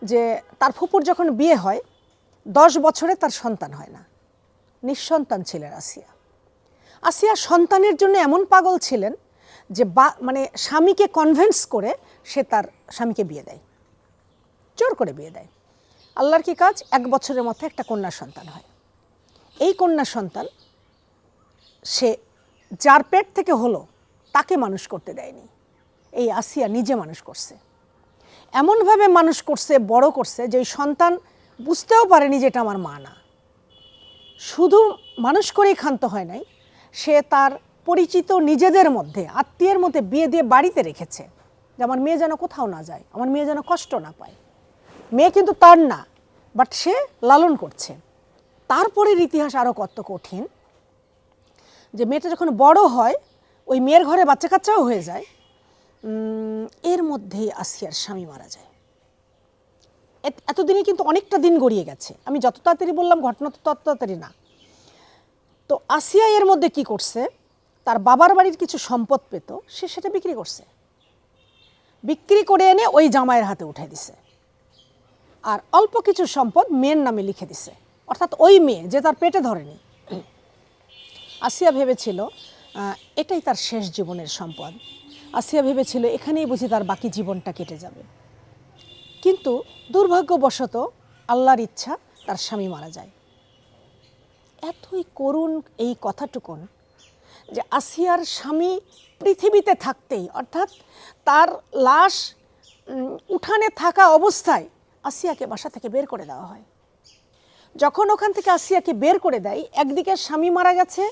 যে তার ফুপুর যখন বিয়ে হয় 10 বছরে তার সন্তান হয় না, নিঃসন্তান ছিলেন আসিয়া। আসিয়া সন্তানের জন্য এমন পাগল ছিলেন যে মানে স্বামীকে কনভিন্স করে সে তার স্বামীকে বিয়ে দেয়, জোর করে বিয়ে দেয়। আল্লাহর কি কাজ, 1 বছরের মধ্যে একটা কন্যা সন্তান হয়। এই কন্যা সন্তান সে যার পেট থেকে হলো তাকে মানুষ করতে দেয়নি, এই আসিয়া নিজে মানুষ করছে। এমনভাবে মানুষ করছে, বড় করছে যে ওই সন্তান বুঝতেও পারেনি যে এটা আমার মা না। শুধু মানুষ করেই ক্ষান্ত হয় নাই, সে তার পরিচিত নিজেদের মধ্যে, আত্মীয়ের মধ্যে বিয়ে দিয়ে বাড়িতে রেখেছে যে আমার মেয়ে যেন কোথাও না যায়, আমার মেয়ে যেন কষ্ট না পায়। মেয়ে কিন্তু তার না, বাট সে লালন করছে। তারপরের ইতিহাস আরও কত কঠিন, যে মেয়েটা যখন বড় হয়, ওই মেয়ের ঘরে বাচ্চা কাচ্চাও হয়ে যায়, এর মধ্যেই আসিয়ার স্বামী মারা যায়। এতদিনে কিন্তু অনেকটা দিন গড়িয়ে গেছে, আমি যত তাড়াতাড়ি বললাম ঘটনা তো তত তাড়াতাড়ি না। তো আসিয়া এর মধ্যে কি করছে, তার বাবার বাড়ির কিছু সম্পদ পেত, সে সেটা বিক্রি করছে, বিক্রি করে এনে ওই জামাইয়ের হাতে উঠে দিছে, আর অল্প কিছু সম্পদ মেয়ের নামে লিখে দিছে, অর্থাৎ ওই মেয়ে যে তার পেটে ধরেনি। আসিয়া ভেবেছিল এটাই তার শেষ জীবনের সম্পদ, আসিয়া ভেবেছিল এখানেই বুঝি তার বাকি জীবনটা কেটে যাবে। কিন্তু দুর্ভাগ্যবশত আল্লাহর ইচ্ছা, তার স্বামী মারা যায়। এতই করুণ এই কথাটুকুন যে আসিয়ার স্বামী পৃথিবীতে থাকতেই, অর্থাৎ তার লাশ উঠানে থাকা অবস্থায় আসিয়াকে বাসা থেকে বের করে দেওয়া হয়। যখন ওখান থেকে আসিয়াকে বের করে দেয়, একদিকে স্বামী মারা গেছে,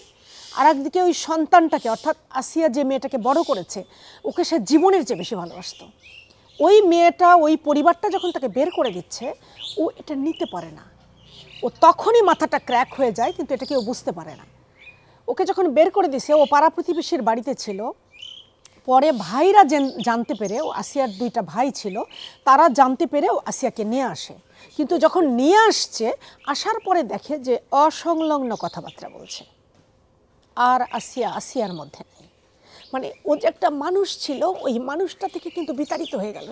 আর একদিকে ওই সন্তানটাকে, অর্থাৎ আসিয়া যে মেয়েটাকে বড় করেছে, ওকে সে জীবনের চেয়ে বেশি ভালোবাসত। ওই মেয়েটা, ওই পরিবারটা যখন তাকে বের করে দিচ্ছে, ও এটা নিতে পারে না। ও তখনই মাথাটা ক্র্যাক হয়ে যায়, কিন্তু এটা কেউ বুঝতে পারে না। ওকে যখন বের করে দিছে, ও পাড়া প্রতিবেশীর বাড়িতে ছিল। পরে ভাইরা জানতে পেরে, ও আসিয়ার 2টা ভাই ছিল, তারা জানতে পেরে ও আসিয়াকে নিয়ে আসে। কিন্তু যখন নিয়ে আসছে, আসার পরে দেখে যে অসংলগ্ন কথাবার্তা বলছে, আর আসিয়ার মধ্যে নেই। মানে ও যে একটা মানুষ ছিল, ওই মানুষটা থেকে কিন্তু বিতাড়িত হয়ে গেল।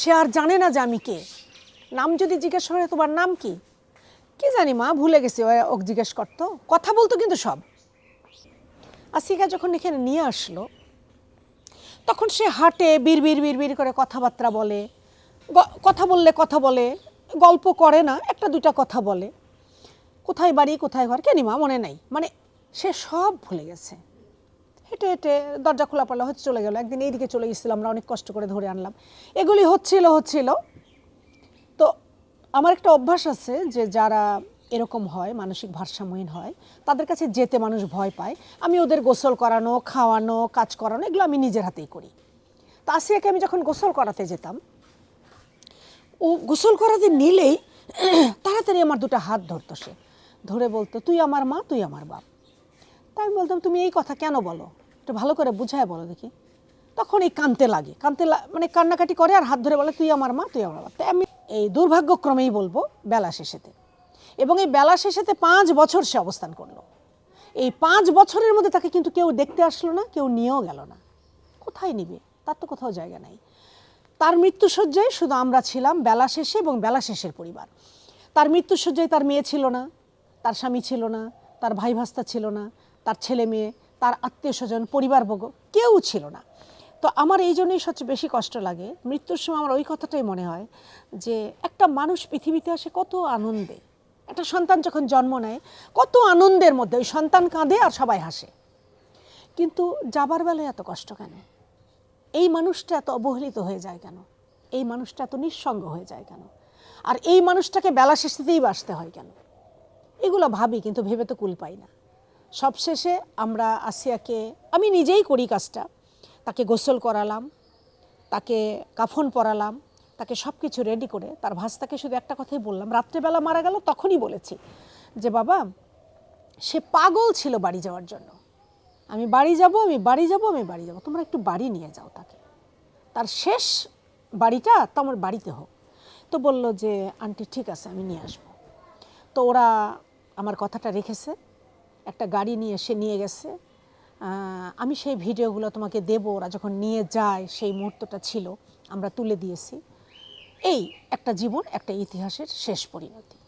সে আর জানে না যে আমি কে। নাম যদি জিজ্ঞেস করে, তোমার নাম কি, কি জানি মা, ভুলে গেছি, ওকে জিজ্ঞেস করতো, কথা বলতো কিন্তু সব। আসিয়া যখন এখানে নিয়ে আসলো, তখন সে হাঁটে, বিড়বিড় করে কথাবার্তা বলে, কথা বলে, গল্প করে না, 1-2টা কথা বলে, কোথায় বাড়ি কোথায় ঘর কেন মা মনে নাই, মানে সে সব ভুলে গেছে। হেঁটে হেঁটে দরজা খোলা পাল্লা হচ্ছে চলে গেল। একদিন এইদিকে চলে গেছিলাম, আমরা অনেক কষ্ট করে ধরে আনলাম। এগুলি হচ্ছিল। তো আমার একটা অভ্যাস আছে যে যারা এরকম হয়, মানসিক ভারসাম্যহীন হয়, তাদের কাছে যেতে মানুষ ভয় পায়। আমি ওদের গোসল করানো, খাওয়ানো, কাজ করানো, এগুলো আমি নিজের হাতেই করি। তা আসিয়াকে আমি যখন গোসল করাতে যেতাম, ও গোসল করাতে নিলেই তাড়াতাড়ি আমার 2টা হাত ধরতো, সে ধরে বলতো, তুই আমার মা, তুই আমার বাপ। তাই আমি বলতাম, তুমি এই কথা কেন বলো, একটু ভালো করে বুঝায় বলো দেখি। তখন এই কাঁদতে লাগে, মানে কান্নাকাটি করে, আর হাত ধরে বলে, তুই আমার মা, তুই আমার বাপ। তাই আমি এই দুর্ভাগ্যক্রমেই বলবো বেলা শেষেতে, এবং এই বেলা শেষেতে 5 বছর সে অবস্থান করলো। এই 5 বছরের মধ্যে তাকে কিন্তু কেউ দেখতে আসলো না, কেউ নিয়েও গেল না। কোথায় নিবে, তার তো কোথাও জায়গা নাই। তার মৃত্যুশয্যায় শুধু আমরা ছিলাম, বেলা শেষে এবং বেলা শেষের পরিবার। তার মৃত্যুশয্যায় তার মেয়ে ছিল না, তার স্বামী ছিল না, তার ভাই ভাস্তা ছিল না, তার ছেলে মেয়ে, তার আত্মীয় স্বজন, পরিবারবর্গ কেউ ছিল না। তো আমার এই জন্যই সবচেয়ে বেশি কষ্ট লাগে মৃত্যুর সময়। আমার ওই কথাটাই মনে হয় যে একটা মানুষ পৃথিবীতে আসে কত আনন্দে, একটা সন্তান যখন জন্ম নেয় কত আনন্দের মধ্যে, ওই সন্তান কাঁদে আর সবাই হাসে, কিন্তু যাবার বেলায় এত কষ্ট কেন? এই মানুষটা এত অবহেলিত হয়ে যায় কেন? এই মানুষটা এত নিঃসঙ্গ হয়ে যায় কেন? আর এই মানুষটাকে বেলা শেষেতেই বাসতে হয় কেন? এগুলো ভাবি, কিন্তু ভেবে তো কুল পাই না। সবশেষে আমরা আসিয়াকে, আমি নিজেই করি কাজটা, তাকে গোসল করালাম, তাকে কাফন পরালাম, তাকে সব কিছু রেডি করে তার ভাস্তাকে শুধু একটা কথাই বললাম, রাত্রেবেলা মারা গেল তখনই বলেছি যে বাবা, সে পাগল ছিল বাড়ি যাওয়ার জন্য, আমি বাড়ি যাব, তোমরা একটু বাড়ি নিয়ে যাও তাকে, তার শেষ বাড়িটা তোমার বাড়িতে হোক। তো বলল যে আন্টি ঠিক আছে, আমি নিয়ে আসবো। তো ওরা আমার কথাটা রেখেছে, একটা গাড়ি নিয়ে এসে নিয়ে গেছে। আমি সেই ভিডিওগুলো তোমাকে দেব, ওরা যখন নিয়ে যায় সেই মুহূর্তটা ছিল, আমরা তুলে দিয়েছি। এই একটা জীবন, একটা ইতিহাসের শেষ পরিণতি।